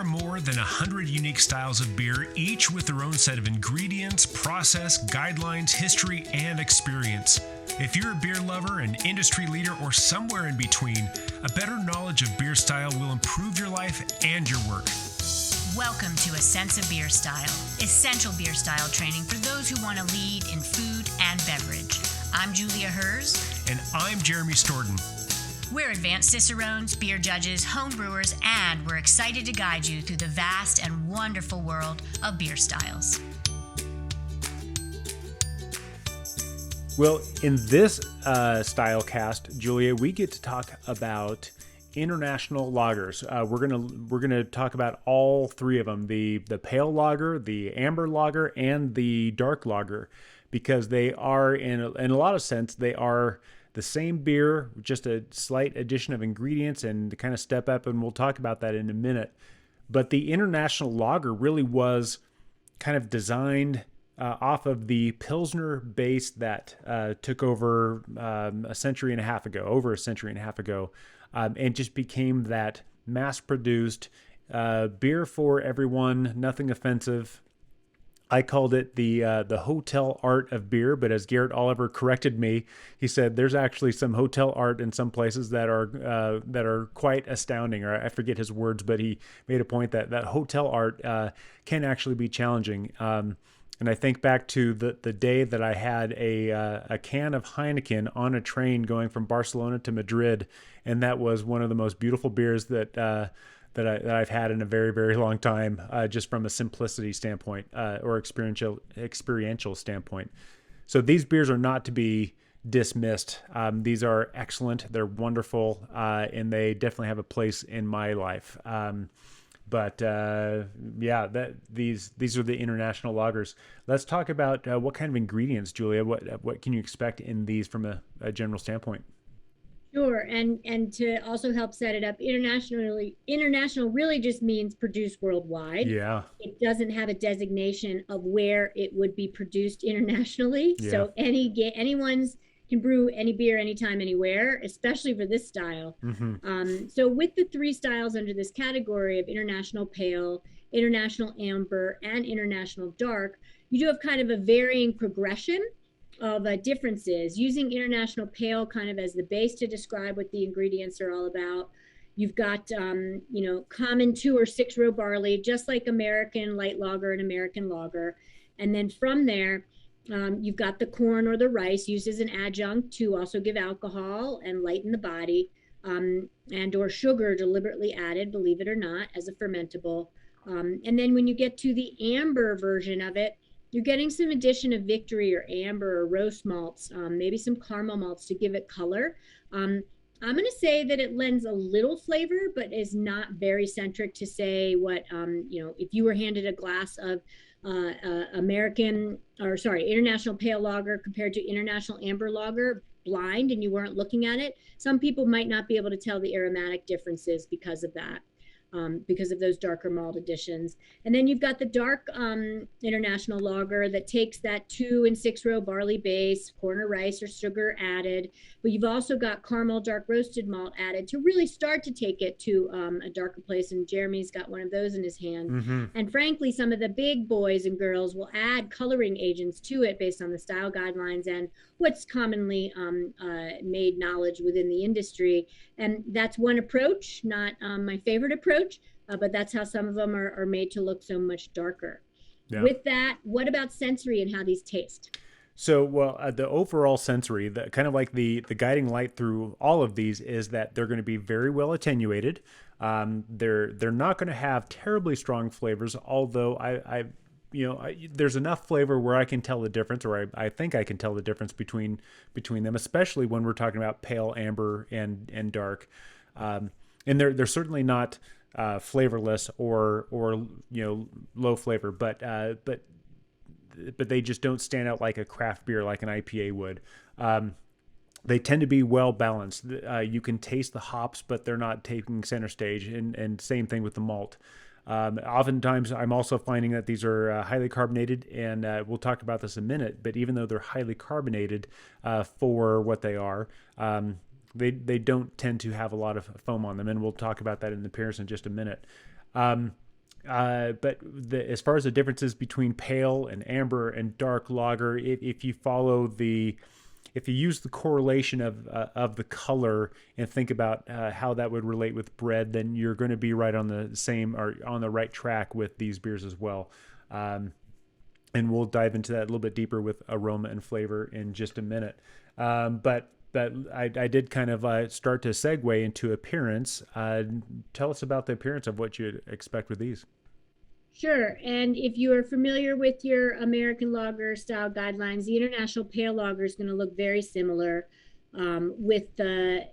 more than 100 unique styles of beer, each with their own set of ingredients, process, guidelines, history, and experience. If you're a beer lover, an industry leader, or somewhere in between, a better knowledge of beer style will improve your life and your work. Welcome to A Sense of Beer Style, essential beer style training for those who want to lead in food and beverage. I'm Julia Herz. And I'm Jeremy Storton. We're advanced Cicerones, beer judges, home brewers, and we're excited to guide you through the vast and wonderful world of beer styles. Well, in this Stylecast, Julia, we get to talk about international lagers. We're gonna talk about all three of them: the pale lager, the amber lager, and the dark lager, because they are in a lot of sense they are the same beer, just a slight addition of ingredients and to kind of step up, and we'll talk about that in a minute. But the international lager really was kind of designed off of the Pilsner base that took over over a century and a half ago, and just became that mass-produced beer for everyone, nothing offensive. I called it the hotel art of beer, but as Garrett Oliver corrected me, he said there's actually some hotel art in some places that are quite astounding, or I forget his words, but he made a point that hotel art can actually be challenging. And I think back to the day that I had a can of Heineken on a train going from Barcelona to Madrid, and that was one of the most beautiful beers that I've had in a very, very long time, just from a simplicity standpoint or experiential standpoint. So these beers are not to be dismissed. These are excellent. They're wonderful, and they definitely have a place in my life. But these are the international lagers. Let's talk about what kind of ingredients, Julia. What can you expect in these from a general standpoint? Sure, and to also help set it up international really just means produced worldwide. Yeah. It doesn't have a designation of where it would be produced internationally. Yeah. So anyone's can brew any beer anytime, anywhere, especially for this style. Mm-hmm. So with the three styles under this category of international pale, international amber, and international dark, you do have kind of a varying progression of differences, using international pale kind of as the base to describe what the ingredients are all about. You've got, common 2 or 6 row barley, just like American light lager and American lager. And then from there, you've got the corn or the rice used as an adjunct to also give alcohol and lighten the body, and or sugar deliberately added, believe it or not, as a fermentable. And then when you get to the amber version of it, you're getting some addition of victory or amber or roast malts, maybe some caramel malts to give it color. I'm going to say that it lends a little flavor, but is not very centric to say what, if you were handed a glass of international pale lager compared to international amber lager blind and you weren't looking at it, some people might not be able to tell the aromatic differences because of that. Because of those darker malt additions. And then you've got the dark international lager that takes that 2 and 6 row barley base, corn or rice or sugar added, but you've also got caramel dark roasted malt added to really start to take it to a darker place. And Jeremy's got one of those in his hand. Mm-hmm. And frankly, some of the big boys and girls will add coloring agents to it based on the style guidelines and what's commonly made knowledge within the industry. And that's one approach, not my favorite approach, but that's how some of them are made to look so much darker. Yeah. With that, what about sensory and how these taste? So, the overall sensory, kind of like the guiding light through all of these is that they're going to be very well attenuated. They're not going to have terribly strong flavors, although there's enough flavor where I can tell the difference, or I think I can tell the difference between them, especially when we're talking about pale, amber, and dark. And they're certainly not flavorless or low flavor, but they just don't stand out like a craft beer, like an IPA would. They tend to be well balanced. You can taste the hops, but they're not taking center stage, and same thing with the malt. Oftentimes, I'm also finding that these are highly carbonated, and we'll talk about this in a minute, but even though they're highly carbonated for what they are, they don't tend to have a lot of foam on them, and we'll talk about that in the appearance in just a minute. But as far as the differences between pale and amber and dark lager, if you follow if you use the correlation of the color and think about how that would relate with bread, then you're going to be right on the same or on the right track with these beers as well. And we'll dive into that a little bit deeper with aroma and flavor in just a minute. But I did kind of start to segue into appearance. Tell us about the appearance of what you'd expect with these. Sure. And if you are familiar with your American lager style guidelines, the International Pale Lager is going to look very similar, with the,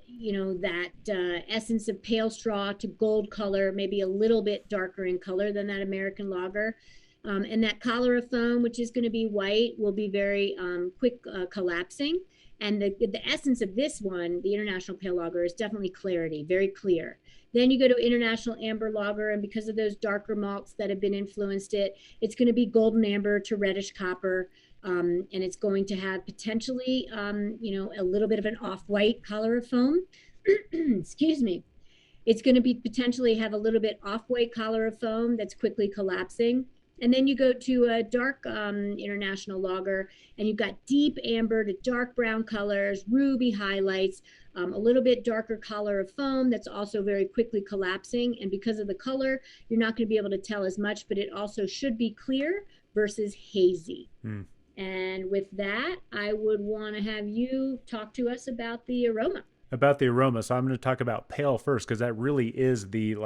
that essence of pale straw to gold color, maybe a little bit darker in color than that American lager. And that collar of foam, which is going to be white, will be very quick collapsing. And the essence of this one, the International Pale Lager, is definitely clarity, very clear. Then you go to International Amber Lager, and because of those darker malts that have been influenced it's going to be golden amber to reddish copper, and it's going to have potentially, a little bit of an off-white color of foam. Excuse me. It's going to be potentially have a little bit off-white color of foam that's quickly collapsing. And then you go to a dark International Lager, and you've got deep amber to dark brown colors, ruby highlights, a little bit darker color of foam that's also very quickly collapsing. And because of the color, you're not going to be able to tell as much, but it also should be clear versus hazy. And with that, I would want to have you talk to us about the aroma. About the aroma. So I'm going to talk about pale first, because that really is the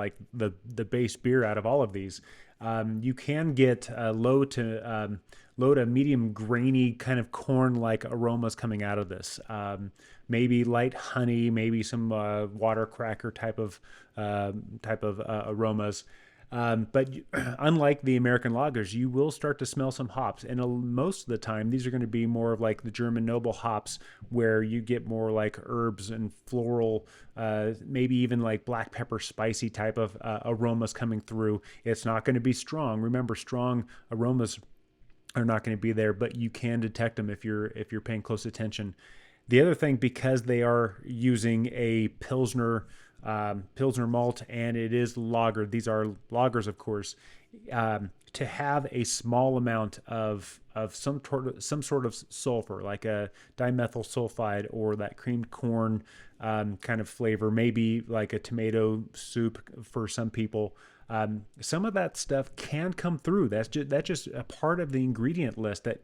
base beer out of all of these. You can get low to medium grainy kind of corn-like aromas coming out of this. Maybe light honey, maybe some water cracker type of aromas. But unlike the American lagers, you will start to smell some hops. And most of the time, these are going to be more of like the German noble hops, where you get more like herbs and floral, maybe even like black pepper spicy type of aromas coming through. It's not going to be strong. Remember, strong aromas are not going to be there, but you can detect them if you're paying close attention. The other thing, because they are using a Pilsner malt, and it is lager. These are lagers, of course. To have a small amount of some sort of sulfur, like a dimethyl sulfide or that creamed corn kind of flavor, maybe like a tomato soup for some people. Some of that stuff can come through. That's just a part of the ingredient list that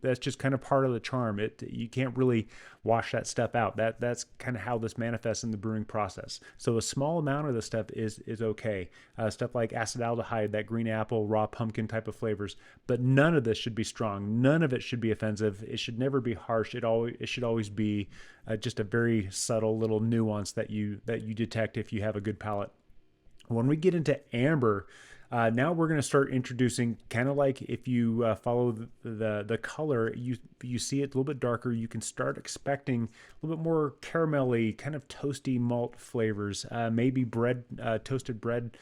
that's just kind of part of the charm. You can't really wash that stuff out. That's kind of how this manifests in the brewing process. So a small amount of the stuff is okay. Stuff like acetaldehyde, that green apple, raw pumpkin type of flavors. But none of this should be strong. None of it should be offensive. It should never be harsh. It should always be just a very subtle little nuance that you detect if you have a good palate. When we get into amber, now we're going to start introducing, kind of like if you follow the color, you see it a little bit darker, you can start expecting a little bit more caramelly, kind of toasty malt flavors, maybe toasted bread,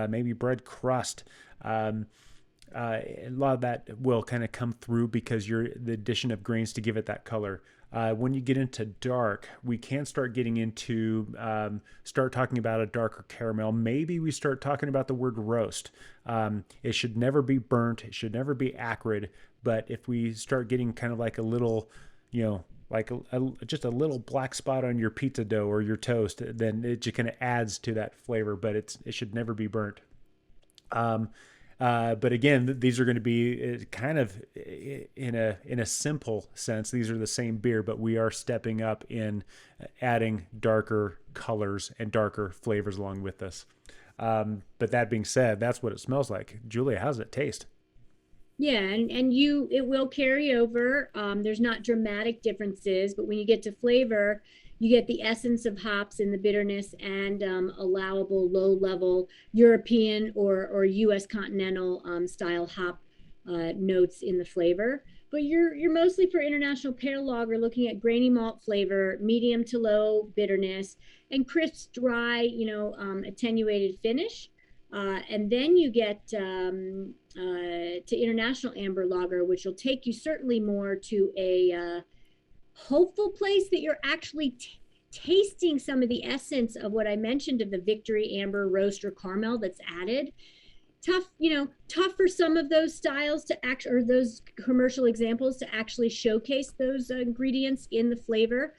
maybe bread crust. A lot of that will kind of come through because the addition of grains to give it that color. When you get into dark, we can start getting into, start talking about a darker caramel. Maybe we start talking about the word roast. It should never be burnt. It should never be acrid. But if we start getting kind of like a little, like just a little black spot on your pizza dough or your toast, then it just kind of adds to that flavor, but it should never be burnt. But again, these are going to be kind of in a simple sense. These are the same beer, but we are stepping up in adding darker colors and darker flavors along with this. But that being said, that's what it smells like. Julia, how does it taste? Yeah, and it will carry over. There's not dramatic differences, but when you get to flavor, you get the essence of hops in the bitterness and allowable low-level European or U.S. continental style hop notes in the flavor. But you're mostly for International Pale Lager looking at grainy malt flavor, medium to low bitterness, and crisp, dry, attenuated finish. And then you get to International Amber Lager, which will take you certainly more to a hopeful place that you're actually tasting some of the essence of what I mentioned of the Victory Amber roast or caramel that's added. tough for some of those styles to act, or those commercial examples to actually showcase those ingredients in the flavor,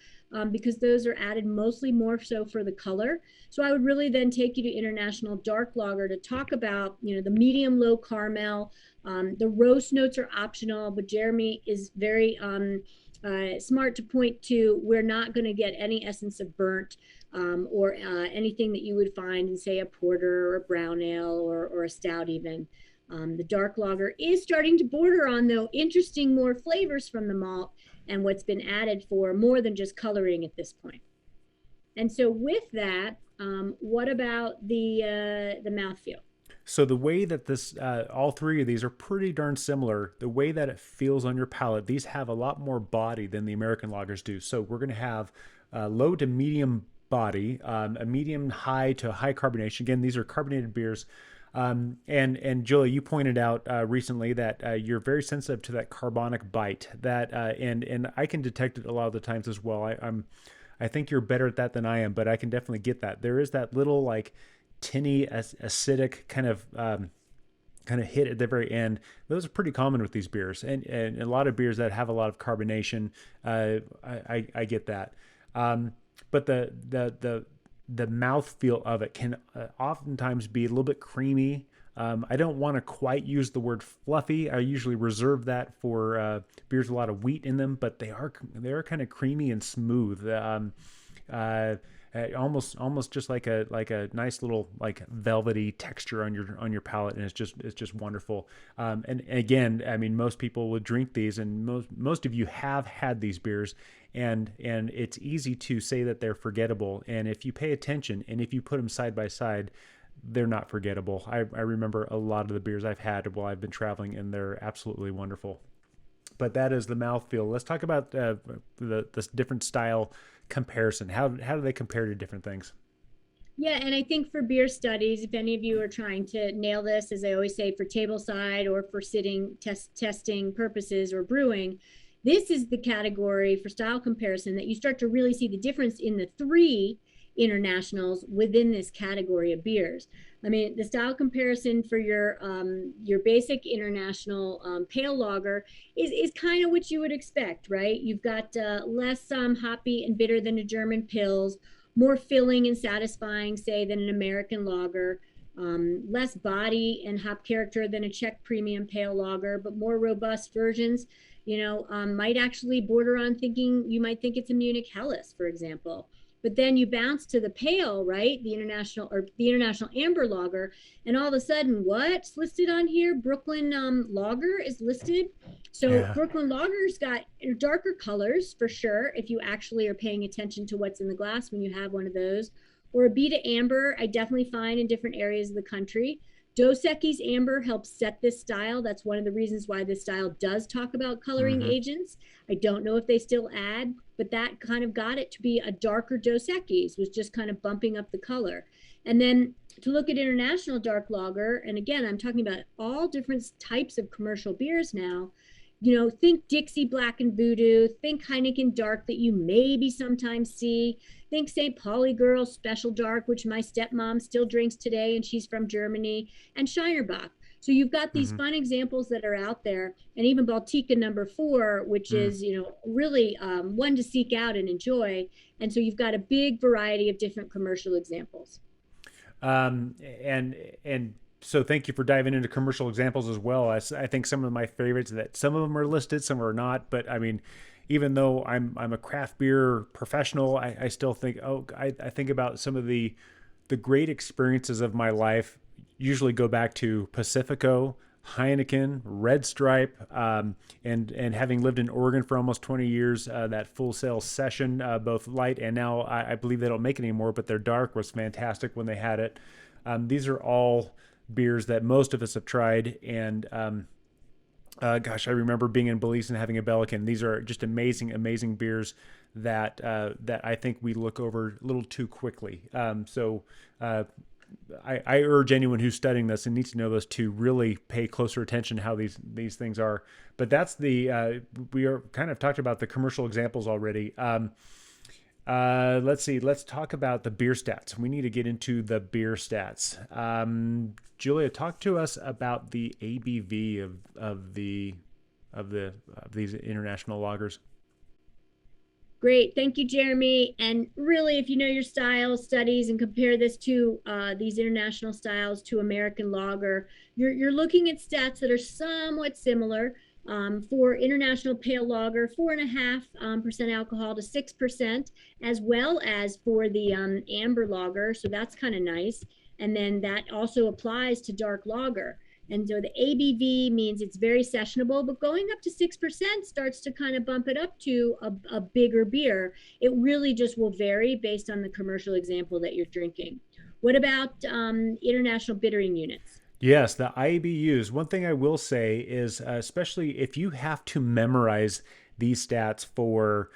because those are added mostly more so for the color. So I would really then take you to International Dark Lager to talk about, the medium low caramel. The roast notes are optional, but Jeremy is very smart to point to, we're not going to get any essence of burnt, or anything that you would find in, say, a porter or a brown ale or a stout even. The dark lager is starting to border on, though, interesting more flavors from the malt and what's been added for more than just coloring at this point. And so with that, what about the mouthfeel? So the way that this, all three of these are pretty darn similar. The way that it feels on your palate, these have a lot more body than the American lagers do. So we're going to have low to medium body, a medium high to high carbonation. Again, these are carbonated beers. And Julie, you pointed out recently that you're very sensitive to that carbonic bite. That and I can detect it a lot of the times as well. I think you're better at that than I am, but I can definitely get that. There is that little like tinny acidic kind of hit at the very end. Those are pretty common with these beers, and a lot of beers that have a lot of carbonation. I get that, but the mouthfeel of it can oftentimes be a little bit creamy. I don't want to quite use the word fluffy. I usually reserve that for beers with a lot of wheat in them, but they are kind of creamy and smooth. Almost just like a nice little like velvety texture on your palate, and it's just wonderful. And again, I mean, most people would drink these, and most of you have had these beers, and it's easy to say that they're forgettable. And if you pay attention, and if you put them side by side, they're not forgettable. I remember a lot of the beers I've had while I've been traveling, and they're absolutely wonderful. But that is the mouthfeel. Let's talk about the different style comparison. How do they compare to different things? Yeah, and I think for beer studies, if any of you are trying to nail this, as I always say, for tableside or for sitting testing purposes or brewing, this is the category for style comparison that you start to really see the difference in the three internationals within this category of beers. I mean, the style comparison for your basic international pale lager is kind of what you would expect, right? You've got less hoppy and bitter than a German Pils, more filling and satisfying, say, than an American lager, less body and hop character than a Czech premium pale lager, but more robust versions, might actually border on you might think it's a Munich Helles, for example. But then you bounce to the pale, right? The international amber lager, and all of a sudden, what's listed on here? Brooklyn lager is listed. So yeah. Brooklyn lager's got darker colors for sure, if you actually are paying attention to what's in the glass when you have one of those. Or a Beta amber, I definitely find in different areas of the country. Dos Equis amber helps set this style. That's one of the reasons why this style does talk about coloring agents. I don't know if they still add, but that kind of got it to be a darker Dos Equis, was just kind of bumping up the color. And then to look at international dark lager, and again, I'm talking about all different types of commercial beers now. Think Dixie Black and Voodoo, think Heineken Dark that you maybe sometimes see, think St. Pauli Girl Special Dark, which my stepmom still drinks today, and she's from Germany, and Shinerbach. So you've got these fun examples that are out there, and even Baltica number 4, which is, really one to seek out and enjoy. And so you've got a big variety of different commercial examples. So thank you for diving into commercial examples as well. I think some of my favorites, that some of them are listed, some are not. But I mean, even though I'm a craft beer professional, I still think, I think about some of the great experiences of my life. Usually go back to Pacifico, Heineken, Red Stripe, and having lived in Oregon for almost 20 years, that Full Sail Session, both light and now I believe they don't make it anymore, but their dark was fantastic when they had it. These are all beers that most of us have tried, and I remember being in Belize and having a Belican. These are just amazing beers that I think we look over a little too quickly. I urge anyone who's studying this and needs to know this to really pay closer attention to how these things are. But that's we are kind of talked about the commercial examples already. Let's see. Let's talk about the beer stats. We need to get into the beer stats. Julia, talk to us about the ABV of these international lagers. Great. Thank you, Jeremy. And really, if you know your style studies and compare this to these international styles to American lager, you're looking at stats that are somewhat similar. For international pale lager, 4.5% alcohol to 6%, as well as for the amber lager. So that's kind of nice. And then that also applies to dark lager. And so the ABV means it's very sessionable, but going up to 6% starts to kind of bump it up to a bigger beer. It really just will vary based on the commercial example that you're drinking. What about international bittering units? Yes, the IBUs. One thing I will say is, especially if you have to memorize these stats for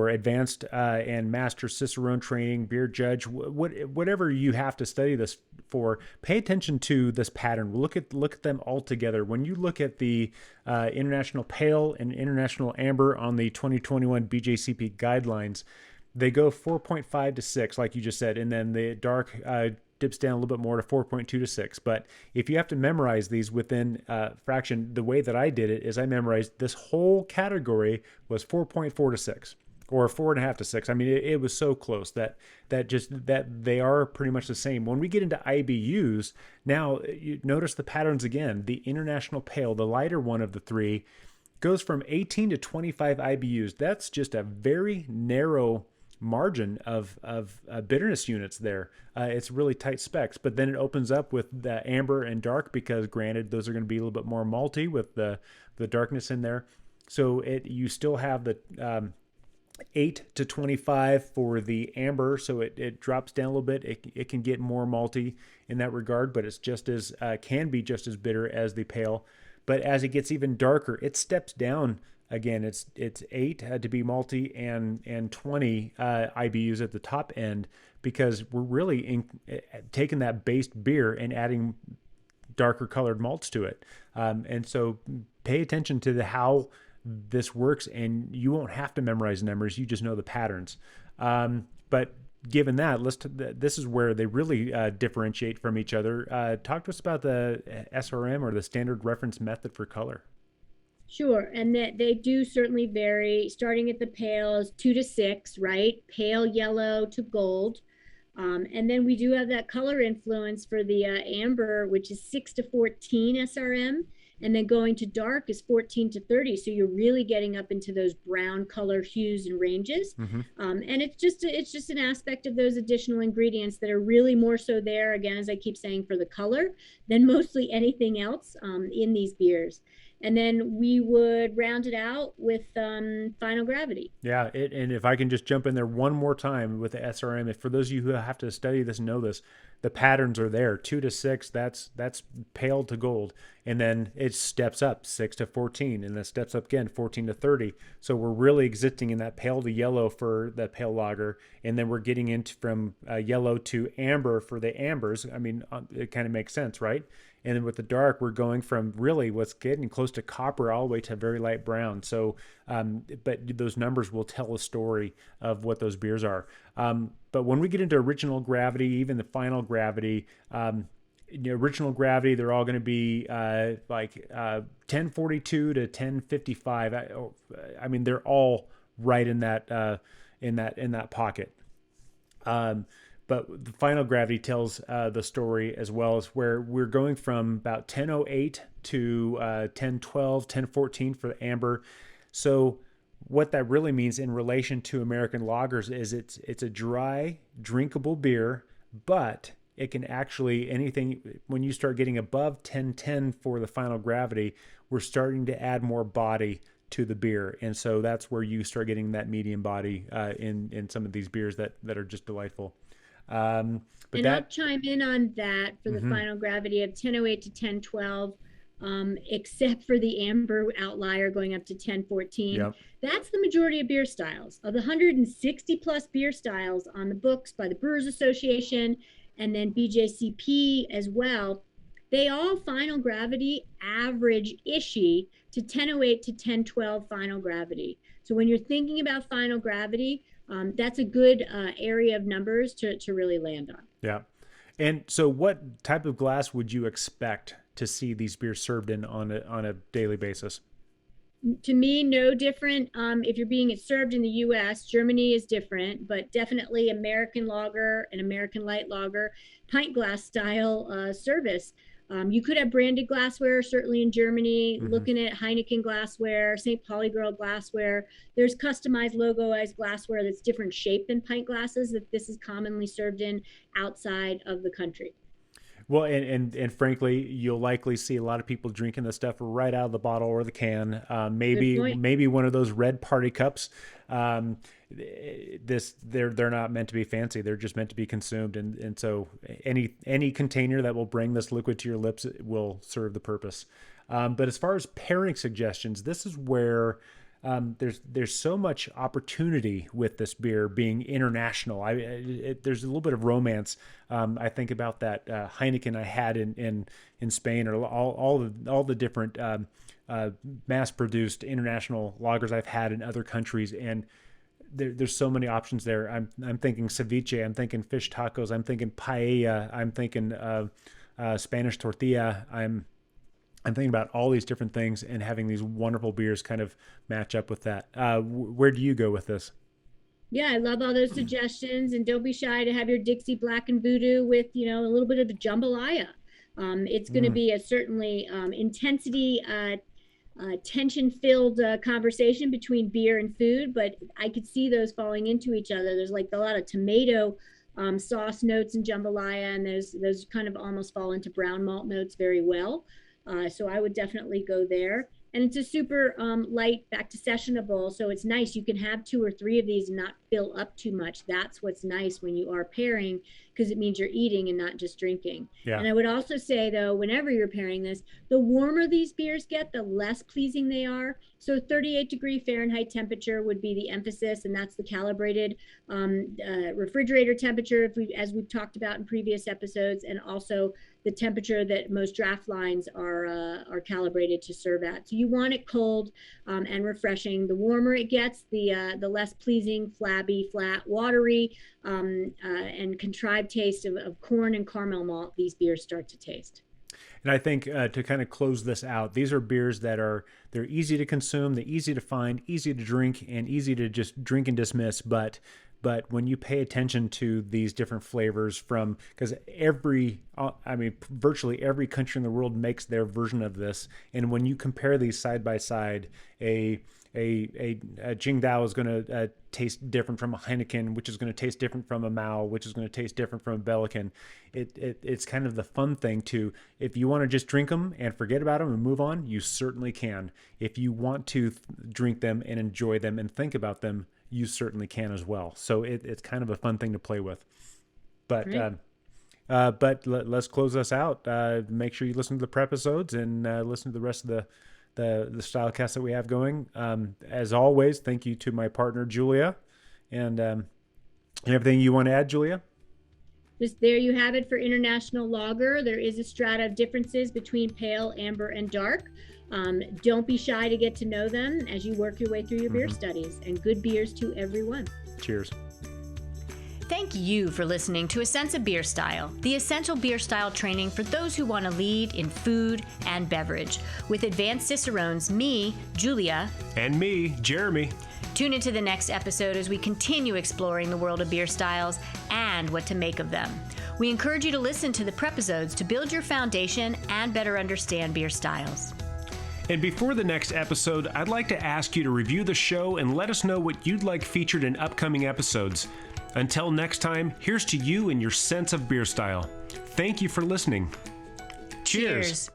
advanced and master Cicerone training, beer judge, whatever you have to study this for, pay attention to this pattern. Look at them all together. When you look at the international pale and international amber on the 2021 BJCP guidelines, they go 4.5 to 6, like you just said, and then the dark dips down a little bit more to 4.2 to 6. But if you have to memorize these within fraction, the way that I did it is I memorized this whole category was 4.4 to 6 or 4.5 to 6. I mean, it was so close that they are pretty much the same. When we get into IBUs, now you notice the patterns again. The international pale, the lighter one of the three, goes from 18 to 25 IBUs. That's just a very narrow margin of bitterness units there. It's really tight specs, but then it opens up with the amber and dark, because granted, those are going to be a little bit more malty with the darkness in there. So you still have the 8 to 25 for the amber, so it drops down a little bit. It can get more malty in that regard, but it's just as can be just as bitter as the pale. But as it gets even darker, it steps down. Again, it's 8 to be malty and 20 IBUs at the top end, because we're really taking that based beer and adding darker colored malts to it. And so pay attention to how this works, and you won't have to memorize numbers. You just know the patterns. But given that, this is where they really differentiate from each other. Talk to us about the SRM, or the standard reference method for color. Sure, and that they do certainly vary. Starting at the pale is 2 to 6, right? Pale yellow to gold. And then we do have that color influence for the amber, which is 6 to 14 SRM. And then going to dark is 14 to 30. So you're really getting up into those brown color hues and ranges. Mm-hmm. And it's just an aspect of those additional ingredients that are really more so there, again, as I keep saying, for the color than mostly anything else in these beers. And then we would round it out with final gravity. Yeah, and if I can just jump in there one more time with the SRM, if for those of you who have to study this and know this, the patterns are there. 2 to 6, that's pale to gold. And then it steps up 6 to 14, and then steps up again 14 to 30. So we're really existing in that pale to yellow for the pale lager, and then we're getting into from yellow to amber for the ambers. I mean, it kind of makes sense, right? And then with the dark, we're going from really what's getting close to copper all the way to very light brown. So, but those numbers will tell a story of what those beers are. But when we get into original gravity, even the final gravity, original gravity, they're all going to be like 1042 to 1055. I mean, they're all right in that pocket. But the final gravity tells the story as well, as where we're going from about 1008 to 1012, 1014 for the amber. So what that really means in relation to American lagers is it's a dry, drinkable beer, but it can actually, when you start getting above 1010 for the final gravity, we're starting to add more body to the beer. And so that's where you start getting that medium body in some of these beers that are just delightful. I'll chime in on that for the final gravity of 1008 to 1012, except for the amber outlier going up to 1014. Yep. That's the majority of beer styles. Of the 160 plus beer styles on the books by the Brewers Association and then BJCP as well, they all final gravity average to 1008 to 1012 final gravity. So when you're thinking about final gravity, That's a good area of numbers to really land on. Yeah. And so what type of glass would you expect to see these beers served in on a daily basis? To me, no different. If you're being served in the U.S., Germany is different, but definitely American lager and American light lager, pint glass style service. You could have branded glassware, certainly in Germany, looking at Heineken glassware, St. Pauli Girl glassware. There's customized logoized glassware that's different shape than pint glasses that this is commonly served in outside of the country. Well, and frankly, you'll likely see a lot of people drinking this stuff right out of the bottle or the can. Maybe one of those red party cups. They're not meant to be fancy. They're just meant to be consumed. And so any container that will bring this liquid to your lips will serve the purpose. But as far as pairing suggestions, this is where there's so much opportunity with this beer being international. There's a little bit of romance. I think about that Heineken I had in Spain, or all the different mass-produced international lagers I've had in other countries, and there's so many options there. I'm thinking ceviche, I'm thinking fish tacos, I'm thinking paella, I'm thinking Spanish tortilla. I'm thinking about all these different things and having these wonderful beers kind of match up with that. Where do you go with this? Yeah, I love all those suggestions, and don't be shy to have your Dixie Black and Voodoo with, a little bit of jambalaya. It's going to be a certainly intensity, tension-filled conversation between beer and food, but I could see those falling into each other. There's like a lot of tomato sauce notes in jambalaya, and those kind of almost fall into brown malt notes very well. So I would definitely go there. And it's a super light, back to sessionable. So it's nice. You can have 2 or 3 of these and not fill up too much. That's what's nice when you are pairing, because it means you're eating and not just drinking. Yeah. And I would also say, though, whenever you're pairing this, the warmer these beers get, the less pleasing they are. So 38-degree Fahrenheit temperature would be the emphasis, and that's the calibrated refrigerator temperature, as we've talked about in previous episodes, and also the temperature that most draft lines are calibrated to serve at. So you want it cold and refreshing. The warmer it gets, the less pleasing, flabby, flat, watery, and contrived taste of corn and caramel malt these beers start to taste. And I think to kind of close this out, these are beers that they're easy to consume, they're easy to find, easy to drink, and easy to just drink and dismiss. But when you pay attention to these different flavors because virtually every country in the world makes their version of this. And when you compare these side by side, a Tsingtao is going to taste different from a Heineken, which is going to taste different from a Mao, which is going to taste different from a Belican. It's kind of the fun thing to, if you want to just drink them and forget about them and move on, you certainly can. If you want to drink them and enjoy them and think about them, you certainly can as well. So it's kind of a fun thing to play with. But let's close this out. Make sure you listen to the prepisodes and listen to the rest of the Stylecast that we have going. As always, thank you to my partner Julia, and everything you want to add, Julia? Just there you have it for international lager. There is a strata of differences between pale, amber, and dark. Don't be shy to get to know them as you work your way through your beer studies, and good beers to everyone. Cheers. Thank you for listening to A Sense of Beer Style, the essential beer style training for those who want to lead in food and beverage. With advanced Cicerones, me, Julia, and me, Jeremy. Tune into the next episode as we continue exploring the world of beer styles and what to make of them. We encourage you to listen to the prepisodes to build your foundation and better understand beer styles. And before the next episode, I'd like to ask you to review the show and let us know what you'd like featured in upcoming episodes. Until next time, here's to you and your sense of beer style. Thank you for listening. Cheers.